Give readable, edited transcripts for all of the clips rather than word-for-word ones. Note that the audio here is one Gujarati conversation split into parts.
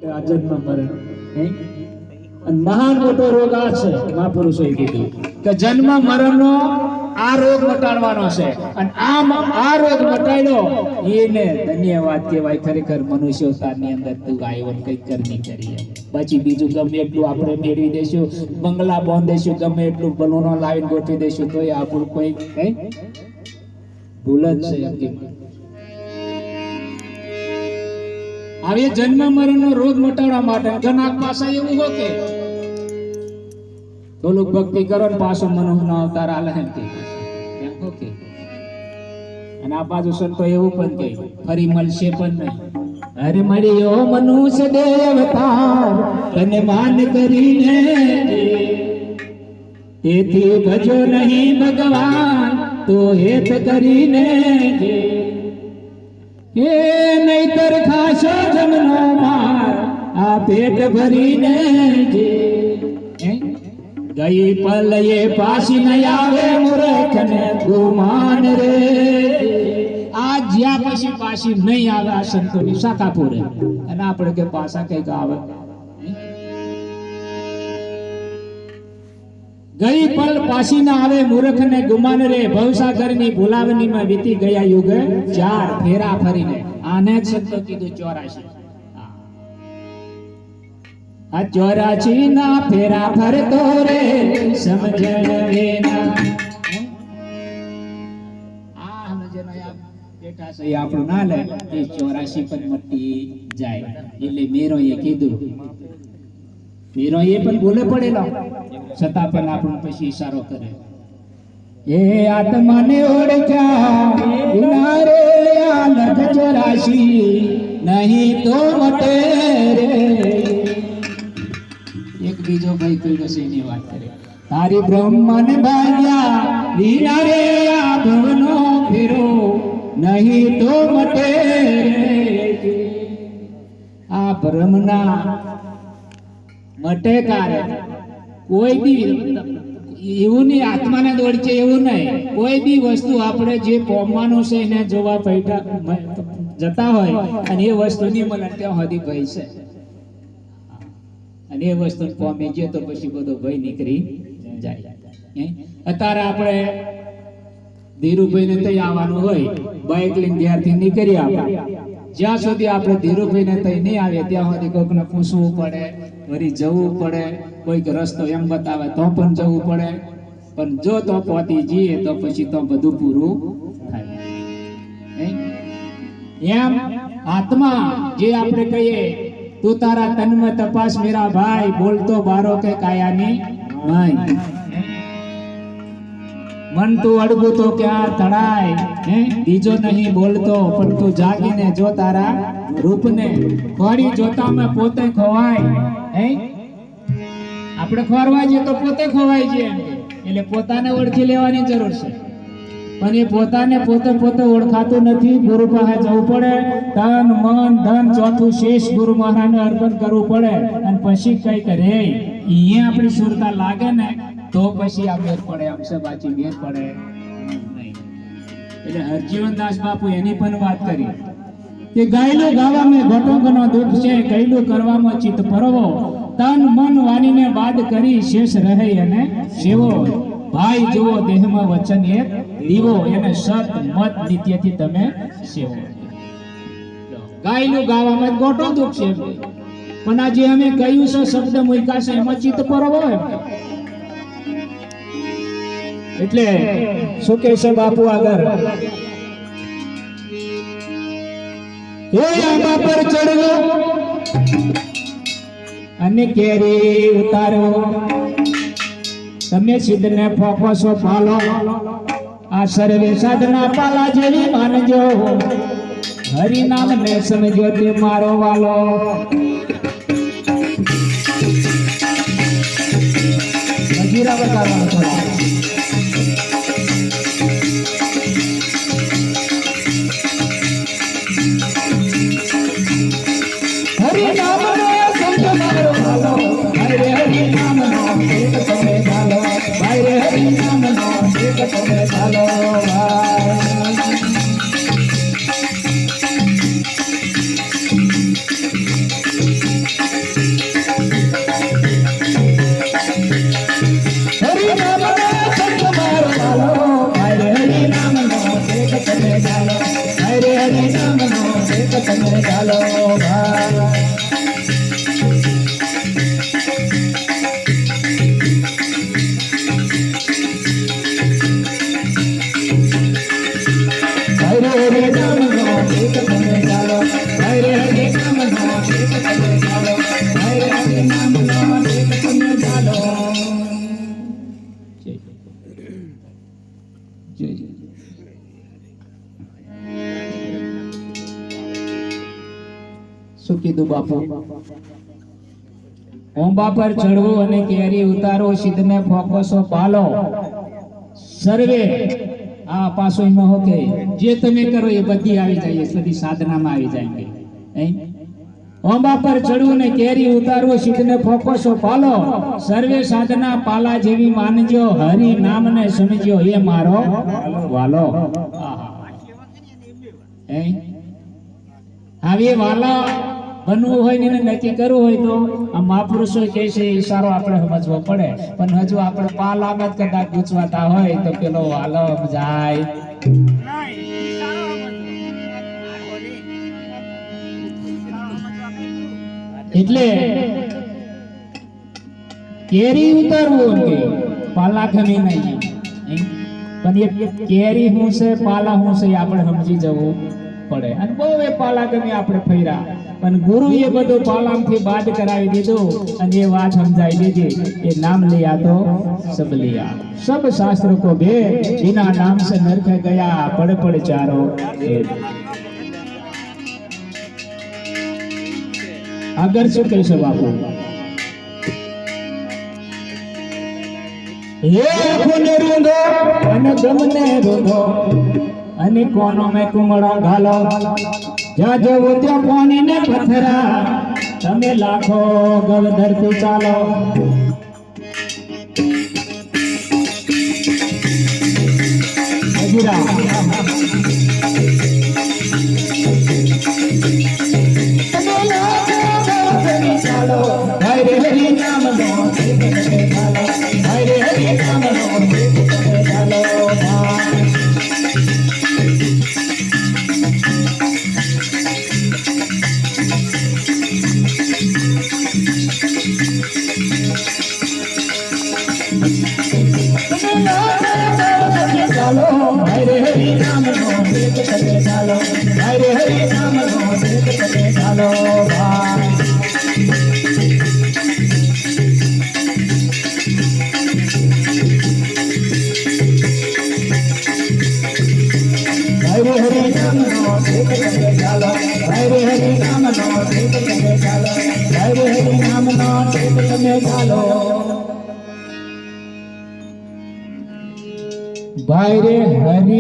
જન્મ મરણ મહાન મોટો રોગ આ છે. મહાપુરુષોએ કીધું કે જન્મ મરણનો આ રોગ મટાડવાનો છે અને આ રોગ મટાડ્યો એને ધન્યવાદ કહેવાય. ખરેખર મનુષ્યતાની અંદર તું આવ્યો કઈ કરની કરી. પછી બીજું ગમે એટલું આપણે મેળવી દેશું, બંગલા બાંધીશું, ગમે એટલું બલૂનો લાવીને ગોઠવી દેશું, તો આપણું કોઈ કઈ ભૂલ જ છે. હવે જન્મ મરણનો રોગ મટાડવા માટે ઘણા પાસા એવું હો કે થોડુંક ભક્તિ કરો ને પાછો મનુષ્યનો અવતાર આલે એમ કે અને આ બાજુ સંતો એવું પણ કહે ફરી મળશે પણ નહીં. અરે મળ્યો મનુષ્ય દેવતાર તને માન કરીને, તેથી ભજો નહીં ભગવાન તો હેત કરીને. એ નહીતર ખાશો જમનો માર આ પેટ ભરીને. ગઈ પલયે પાછી ન આવે મૂર્ખ ને ગુમાન રે. આ જ્યાં પછી પાછી નહીં આવે આ સંતોની શાખા પૂરે અને આપણે કે પાછા કઈક આવે. ગઈ પલ પાછી ના આવે મૂર્ખ ને ગુમાન રે. ભવસાગરની ભૂલાવની માં વીતી ગયા યુગ 4 ફેરા ફરીને. આને જ સંતો કીધું 84. આ 84 ના ફેરા ફરતો રે સમજણ વેના. આ સમજણ બેઠા છે આપણું ના લે એ 84 પણ મટી જાય. એટલે મેરો એ કીધું, મેરો એ પણ ભૂલે પડેલો છતાં પણ આપણને પછી ઈશારો કરે. એ આત્માને ઓળખ્યા વિના રે આ લખ 84 નહીં તો મટે રે. એક બીજો ભાઈ પીડો છે એની વાત કરે. તારી બ્રહ્મન ભાગ્યા વિના રે આ ભવનો ફેરો નહીં તો મટે રે. આ બ્રહ્મના મટે કારે કોઈ બી એવું નહીં આત્માને દોડશે એવું નહીં. કોઈ બી વસ્તુ આપણે જે પોમવાનું છે એને જોવા પૈઠા જતા હોય અને એ વસ્તુ નહીં મળે ત્યાં સુધી ભય છે અને એ વસ્તુ પોમી ગયો તો પછી બધો ભય નીકળી જાય. અત્યારે આપણે ધીરુભાઈ ને તઈ આવવાનું હોય, બાઇક લઈને ત્યારથી નીકળી આપણે. જ્યાં સુધી આપણે ધીરુભાઈ ને તઈ નહીં આવે ત્યાં સુધી કોઈકને પૂછવું પડે, વળી જવું પડે, કોઈક રસ્તો એમ બતાવે તો પણ જવું પડે. પણ જો તો પહોંચી જઈએ તો પછી તો બધું પૂરું થાય. એમ આત્મા જે આપણે કહીએ તું તારા તનમાં તપાસ મેરા ભાઈ, બોલતો બારો કે કાયાની નહીં. મન તું અડગું તો ક્યાં તળાય, બીજો નહીં બોલતો પણ તું જાગીને જો તારા રૂપને. ખોરી જોતામાં પોતે ખોવાય. આપણે ખોરવા જઈએ તો પોતે ખોવાય છે. એટલે પોતાને ઓળખી લેવાની જરૂર છે. પણ એ પોતાને પોતે ઓળખાતું નથી. ગુરુ પાસે જવું પડે, તન મન ધન ચોથું શેષ ગુરુ મહારાજને અર્પણ કરવું પડે અને પછી કઈક રે અહીંયા આપણી સુરતા લાગે ને તો પછી આ મેર પડે. અમસે બાચી મેર પડે નહીં. એટલે હરજીવનદાસ બાપુ એની પણ વાત કરી કે ગાયલું ગાવામાં ઘટોગનો દુઃખ છે, ગયલું કરવામાં ચિત્ત પરવો. તન મન વાણીને બાદ કરી શેષ રહે અને સેવો. ભાઈ જુઓ દેહમાં વચન એક દીવો, એને સત મત નિત્યથી તમે સેવો. ગાયલું ગાવામાં ગોટો દુઃખ છે પણ આજે અમે કહ્યું છે શબ્દ મૂક્યા છે એમાં ચિત્ત પરવો. એટલે શું કે છે બાપુ આગળ, એ આંબા પર ચડવો અને કેરી ઉતારો. તમે સિદ્ધને ફોફો છો પાલો, આ સર્વે સાધના પાલા જેવી માનજો. હરિનામ ને સમજો તે મારો વાલો. મજીરા બતાવવાનો થોડા. હરિનામ ને સમજો મારો વાલો. હરે હરિનામ નો એક તમે ધાલો. ભાઈ રે હરિનામ નો એક તમે ધાલો. ભાઈ હરે હરે નામ નો ટેક તમે ચાલો. જય જય. શું કીધું બાપુ? ઓંબા પર ચડવું અને કેરી ઉતારો, સિદ્ધને ફોકસો પાલો, સર્વે આ પાસો એમાં હો કે જે તમે કરો એ બધી આવી જાય, બધી સાધનામાં આવી જાય. ઓંબા પર ચડવું ને કેરી ઉતારવું, સિદ્ધને ફોકસો પાલો, સર્વે સાધના પાલા જેવી માનજો, હરિ નામને સમજ્યો એ મારો વાલો. આવી વાલા બનવું હોય ને નક્કી કરવું હોય તો આ મહાપુરુષો કહે છે ઈશારો આપણે સમજવો પડે. પણ હજુ આપણે પાલામાં જ કદાચ ગૂંચવાતા હોય તો પેલો વાલો જાય. એટલે કેરી ઉતારવું કે પાલા ખમી નહીં, પણ એ કેરી શું છે પાલા શું છે આપણે સમજી જવું પડે. અને બહુ એ પાલા ગમે આપણે ફર્યા, પણ ગુરુ એ બધું પાલામથી બાદ કરાવી દીધું અને એ વાત સમજાવી દીધી. એ નામ लिया तो सब लिया, सब शास्त्र को भेद, बिना नाम से नरक गया, पड़ पड़ चारो भेद. अगर શું કહેશે બાપુ? હે ખૂને રૂંધો અને ગમને રૂંધો અને કોનો મેં કુમળો ઘાલો, જ્યાં જવો ત્યાં પાણી ને પથરા, તમે લાખો ગવ ધરતી ચાલો. હજીરા હરે હરે નામ નો હરે હરે નામ નો ચાલો. ચાલો હરે હરે નામ નો ચાલો, હરે હરે નામ નો ચાલો. હરે હરે નામ નો ચાલો, હરે હરે નામ નો ચાલો, હરે હરે નામ નો તમે ચાલો. ભાઈ રે હરિ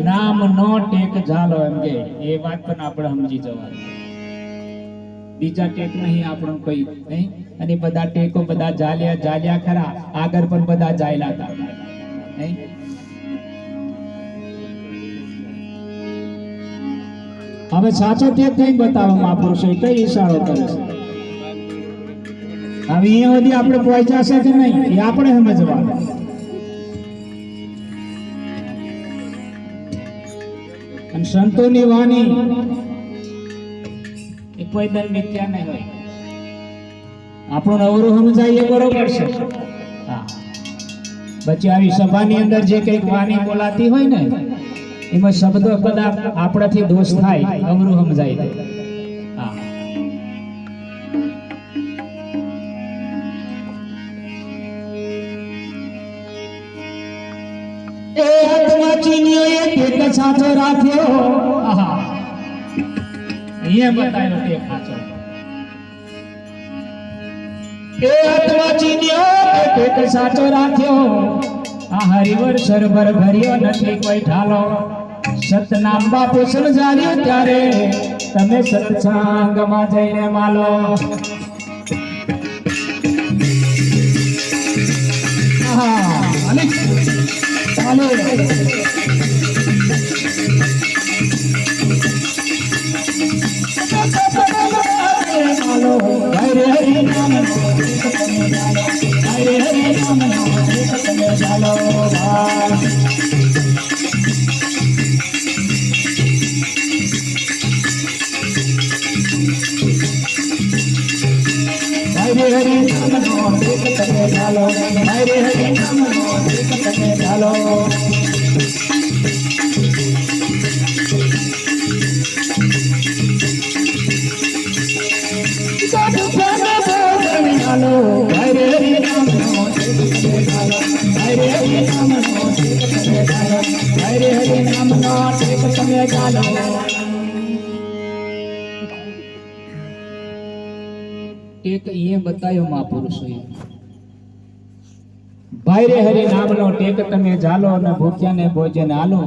નામ નો ટેક ઝાલો એમ કે એ વાત પણ આપણે સમજી જવાનું. બીજા ટેક નહીં આપણો કોઈ નહીં. અને બધા ટેકો બધા જાલ્યા ખરા, આગળ પણ બધા જાયલા હતા નહીં. હવે સાચો ટેક કઈ બતાવો મહાપુરુષો કઈ ઈશારો કરે છે? હવે અહીંયા સુધી આપણે પહોંચ્યા છે કે નહીં એ આપણે સમજવાનું. અને સંતોની વાણી એ કોઈ દર મિથ્યા નહીં હોય. આપણું નવરું સમજાય એ બરોબર છે. હા, પછી આવી સભાની અંદર જે કઈક વાણી બોલાતી હોય ને એમાં શબ્દો કદાચ આપણાથી દોષ થાય, અવરું સમજાય તો. હા, એ આત્મા ચીન્યો એ ટેક સાચો રાખ્યો. આહા, અહીંયા બતાવ્યો ટેક સાચો. એ આત્મા ચીન્યો એ ટેક સાચો રાખ્યો, આ હરિવર સરભર ભર્યો નથી કોઈ ઠાલો. સતનામ બાપુ સમજાવ્યું ત્યારે તમે સત્સંગમાં જઈને માલો. આહા, અને ચાલો હરે હરે નામ હરે હરે નામ ચાલો. હરે હરે નામ ચાલો, હરે હરે નામ ચાલો. ભૂખ્યાને ભોજન આલો ભાઈ રે હરિ નામનો ટેક તમે ચાલો ભાઈ રે હરિ નામનો ટેક તમે ચાલો ભાઈ રે હરિ નામનો ટેક તમે ચાલો એક એ બતાયો મહાપુરુષોએ ભાઈ રે હરિ નામનો ટેક તમે ચાલો અને ભૂખ્યાને ભોજન આલો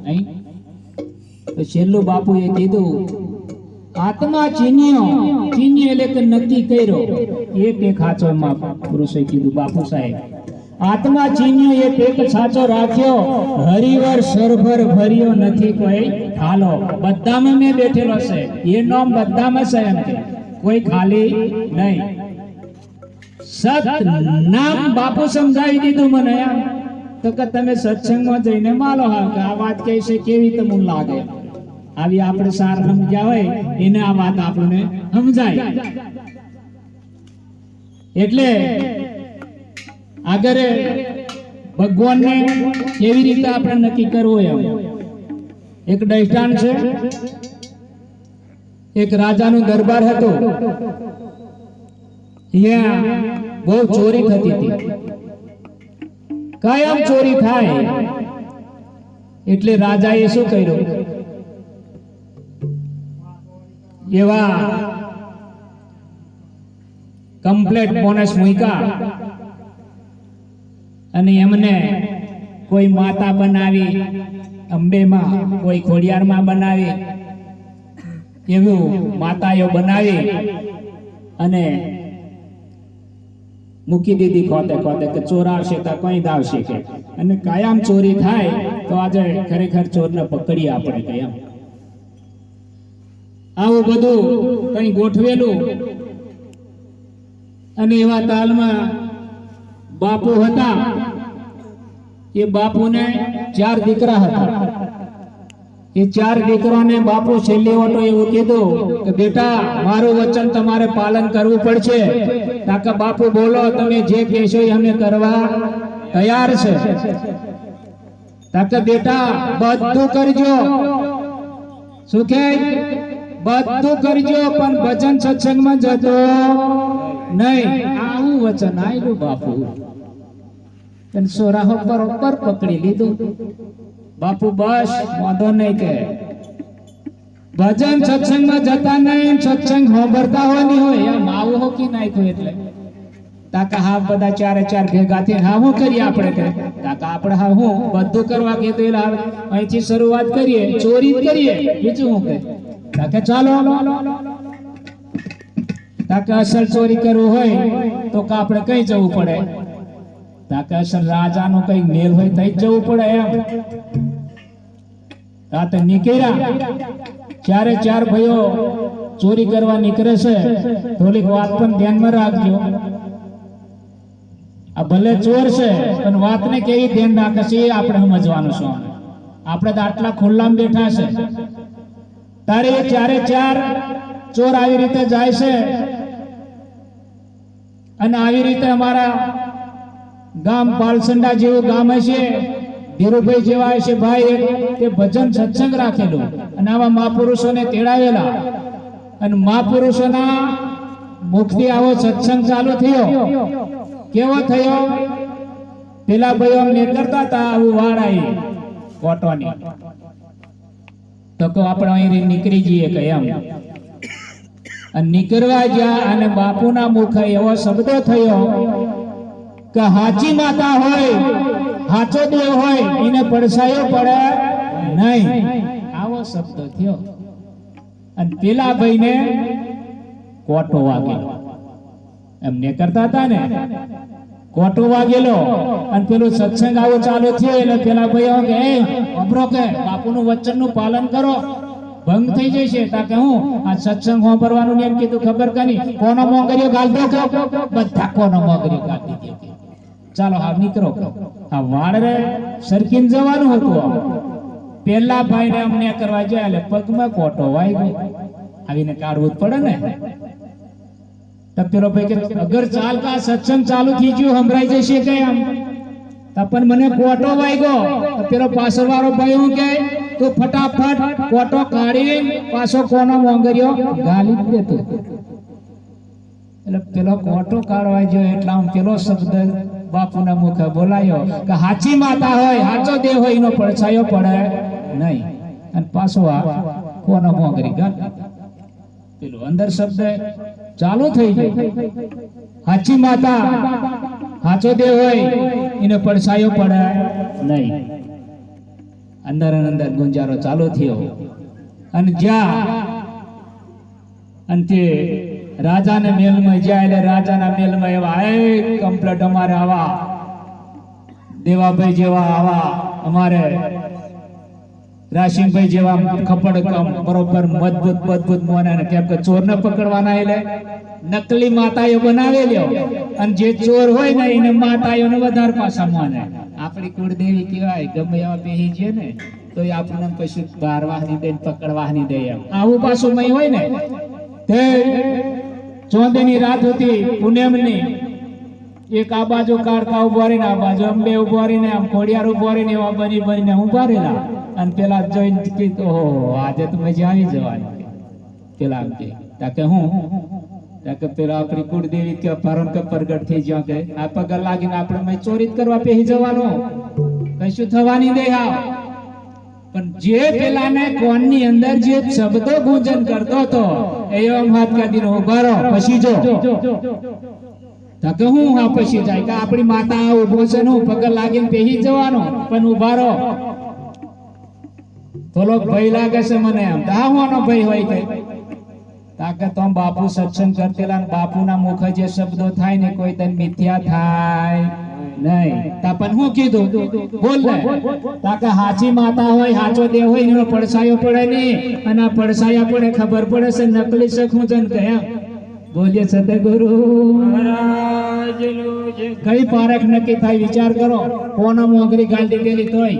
અહીં તો છેલ્લું બાપુએ કીધું આત્મા ચીન્યો એટલે કે નક્કી કર્યો એક સાચો મહાપુરુષોએ કીધું બાપુ સાહેબ આત્મા ચીન્યો એ ટેક સાચો રાખ્યો હરિવર સરભર ભર્યો નથી કોઈ ખાલો બધામાં મેં બેઠેલો છે એ નામ બધામાં છે એમ કે કોઈ ખાલી નહીં સત નામ બાપુ સમજાવી દીધું મને એમ તો કે તમે સત્સંગમાં જઈને માલો હા કે આ વાત કઈ છે કેવી તમને લાગે આવી આપણે સાર સમજ્યા હોય એને આ વાત આપણને સમજાય એટલે આગળ ભગવાનને કેવી રીતે આપણે નક્કી કરવું એમ એક દૃષ્ટાંત છે એક રાજાનું દરબાર હતો ત્યાં બહુ ચોરી થતી હતી કાયમ ચોરી થાય એટલે રાજાએ શું કર્યું એવા કમ્પ્લેટ બોનસ મૂક્યા અને એમને કોઈ માતા બનાવી અંબેમાં કોઈ ખોડિયારમાં બનાવી એવું માતાઓ બનાવી અને મૂકી દીધી ખોતે ખોતે કે ચોર આવશે તો કઈ દાવશે કે અને કાયમ ચોરી થાય તો આજે ખરેખર ચોરને પકડીએ આપણે કાયમ આવું બધું કઈ ગોઠવેલું અને એવા તાલમાં બાપુ હતા એ બાપુને 4 દીકરા હતા એ 4 દીકરાને બાપુ છેલ્લી વટો એવું કીધું કે બેટા મારું વચન તમારે પાલન કરવું પડશે કાકા બાપુ બોલો તમે જે કહેશો એ અમે કરવા તૈયાર છે કાકા બેટા બધું કરજો શું કે બધું કરજો પણ ભજન સત્સંગમાં જતો નહીં આવું વચન આયલું બાપુ અને સોરાહો બરોબર પકડી લીધું બાપુ બસ વાંધો નહીં કે ભજન સત્સંગમાં જતા નહીં સત્સંગ સાંભળતા હોય એમ આવું હો કે નાખ્યું એટલે તાકા હા બધા 4 ભેગા થઈને હા હું કરીએ આપણે કે તાકા આપણે હા હું બધું કરવા કીધું એટલે અહીંથી શરૂઆત કરીએ ચોરી કરીએ બીજું હું કે તાકે ચાલો તાકે અસલ ચોરી કરવું હોય તો કે આપણે કઈ જવું પડે તાકે અસલ રાજાનો કઈ મેલ હોય તઈ જવું પડે એમ આ તો નીકળ્યા 4 ભાઈઓ ચોરી કરવા નીકળે છે થોડીક વાત પણ ધ્યાનમાં રાખજો આ ભલે ચોર છે પણ વાતને કેવી ધ્યાન રાખે છે એ આપણે સમજવાનું છે આપણે તો આટલા ખુલ્લામાં બેઠા છે તારે 4 ચોર આવી રીતે જાય છે અને આવી રીતે અમારા ગામ પાલસંડા જેવું ગામ હશે ધીરુભાઈ જેવા હશે ભાઈ તે ભજન સત્સંગ રાખેલું અને આવા મહાપુરુષોને તેડાવેલા અને મહાપુરુષોના મુખથી આવો સત્સંગ ચાલુ થયો કેવો થયો પેલા ભાઈઓ અમને કરતા હતા આવું વાળ આવી કોટવાની તો કે આપણે અહીં નીકળી જઈએ કે એમ અને નીકળવા ગયા અને બાપુના મુખે એવો શબ્દ થયો કે હાચી માતા હોય હાચો દેવ હોય એને પડછાયો પડે નહીં આવો શબ્દ થયો અને પેલા ભાઈને કોટો વાગેલો એમને કરતા હતા ને કોટો વાગેલો અને પેલું સત્સંગ આવો ચાલુ થયો એટલે પેલા ભાઈઓ કે અબરો કે બાપુનું વચનનું પાલન કરો ભંગ થઈ જશે તાકે હું આ સત્સંગ સાંભળવાનું એમ કીધું ખબર કની કોનો મોંગરીઓ ગાલતો બધા કોનો મોંગરીઓ ગાલી દીધી ચાલો હા નીકળો આ વાળ રે સરકીને જવાનું હતું પેલા ભાઈને અમને કરવા જાય એટલે પગમાં કોટો વાગ્યો આવીને કાઢવું જ પડે ને તો પેલો ભાઈ કે અગર ચાલ કા સત્સંગ ચાલુ થઈ ગયું સંભળાઈ જશે કે આમ પણ મને કોટો વાગ્યો પેલો પાછળ વાળો ભાઈ હું કે તું ફટાફટ કોટો કાઢી પાછો કોનો મોંગરીઓ ગાલી દેતો એટલે પેલો કોટો કાઢવા ગયો એટલા પેલો શબ્દ બાપુના મુખે બોલાયો કે હાચી માતા હોય હાચો દેહ હોય એનો પડછાયો પડે નહીં. અને પાછો આ કોનો મોંગરી ગણ પેલું અંદર શબ્દ ચાલુ થઈ ગયો. હાચી માતા હાચો દેહ હોય એનો પડછાયો પડે નહીં. અંદર અંદર ગુંજારો ચાલુ થયો. અને જ્યાં અને તે રાજાને મેલમાં જ્યાં એટલે રાજાના મેલમાં એવા કમ્પ્લેટ અમારે આવા દેવાભાઈ જેવા આવા અમારે રાશિંગભાઈ જેવા ખપડકમ બરોબર મજબૂત મોને કેમ કે ચોરને પકડવાના એટલે નકલી માતાઓ બનાવેલ્યો અને જે ચોર હોય ને એને માતાઓને વધારે પાછા માને. આપણી કુળદેવી કહેવાય ગમે એવા પહેરી છે ને તો એ આપણને કશું બારવા નહીં દે પકડવા નહીં દે એમ આવું પાછું મય હોય ને તે ચોંદની રાત હતી પૂનમની. એક આ બાજુ કાળકા ઉભા રહીને આ બાજુ અંબે ઉભા રહીને આમ ખોડિયાર ઉભા રહીને એવા બનીને ઉભા રહેલા. અને પેલા જોઈને કીધું ઓહો આજે તો મજા આવી જવાની. પેલા આમ કે હું કે પેલા આપણી કુળદેવી કે પરમ કે પ્રગટ થઈ જ્યાં કે આ પગલ લાગીને આપણે મેં ચોરી કરવા પેહી જવાનો કશું થવાની દે. પણ જે પેલાને કોણની અંદર જે શબ્દો ગુંજન કરતો હતો એ આમ હાથ કાઢીને ઉભા રહો પછી જો કે હું આ પછી જાય કે આપણી માતા ઉભો છે ને પગલ લાગીને પેહી જવાનો પણ ઉભા રહો. થોડોક ભય લાગે છે મને એમ દાવાનો ભય હોય કે તાકે તો બાપુ સત્સંગ કરતેલા બાપુના મુખે જે શબ્દો થાય ને કોઈ તને મિથ્યા થાય નહીં. તા પણ હું કીધું બોલ ને તાકે હાચી માતા હોય હાચો દેહ હોય એનો પડછાયો પડે નહીં. અને આ પડછાયા પડે ખબર પડે છે નકલી છે હું જન કહ્યા બોલીએ સતગુરુ મહારાજ કઈ પારખ નક્કી થાય વિચાર કરો. કોનો મોંગરી ગાલ દીધેલી તોય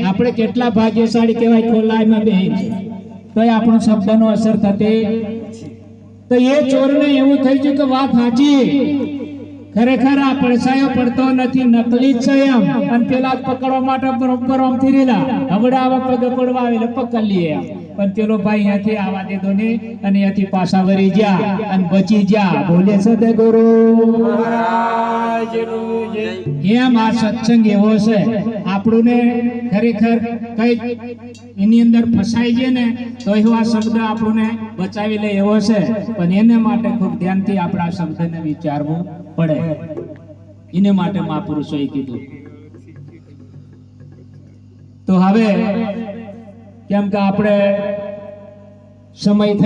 આપણે કેટલા ભાગ્યશાળી કહેવાય ખોલાઈમાં બેહી છે તોય આપણો શબ્દનો અસર થતી. તો એ ચોરને એવું થઈ ગયું કે વાત સાચી ખરેખર આ પડછાયો પડતો નથી નકલી જ છે એમ. અને પેલા પકડવા માટે બરોબર આમથી રેલા હવડા આવા પગ પડવા એટલે પકડ લઈએ એમ. પણ પેલો ભાઈ અહીંયાથી આવા દીધો ને અને અહીંયાથી પાછા વળી ગયા અને બચી ગયા. બોલે સદગુરુ એમ આ સત્સંગ એવો છે આપણું ને ખરેખર કઈ એની અંદર ફસાઈ જાય ને તો એવો આ શબ્દ આપણને બચાવી લે એવો છે. પણ એને માટે ખૂબ ધ્યાનથી આપણા શબ્દને વિચારવું પડે. એને માટે મહાપુરુષોએ કીધું. તો હવે કેમ કે આપણે સમય થઈ